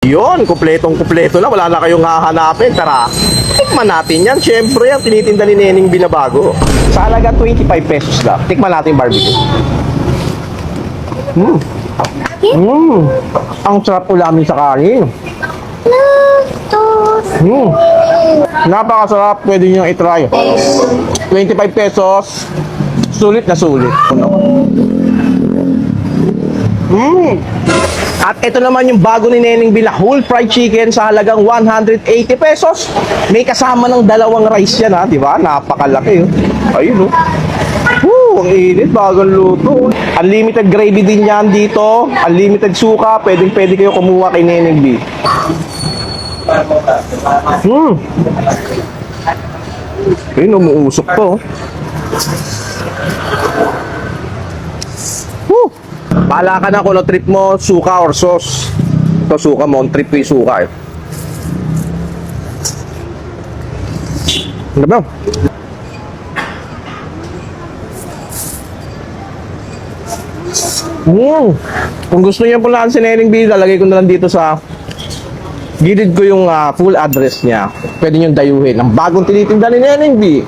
Yun, kumpletong-kumpleto na. Wala na kayong hahanapin. Tara, tikman natin yan. Siyempre, ang tinitinda ni Neneng binabago. Sa halaga 25 pesos lang. Tikman natin yung barbecue. Ang sarap ulamin sa kanin. Napakasarap. Pwede nyo i-try. 25 pesos. Sulit na sulit. At ito naman yung bago ni Neneng Bila, whole fried chicken sa halagang 180 pesos. May kasama ng dalawang rice yan, ha, di ba? Napakalaki, oh. Ayun, oh. Ang init, bagong luto. Unlimited gravy din yan dito. Unlimited suka. Pwede kayo kumuha kay Neneng B. Ayun, umuusok to. Bahala ka na kung trip mo, suka or sauce. Ito suka mo, trip ko yung suka eh. Ano ba? Kung gusto niyo pulaan si Neneng B, lalagay ko na lang dito sa gilid ko yung full address niya. Pwede niyo dayuhin. Ang bagong tinitinda ni Neneng B.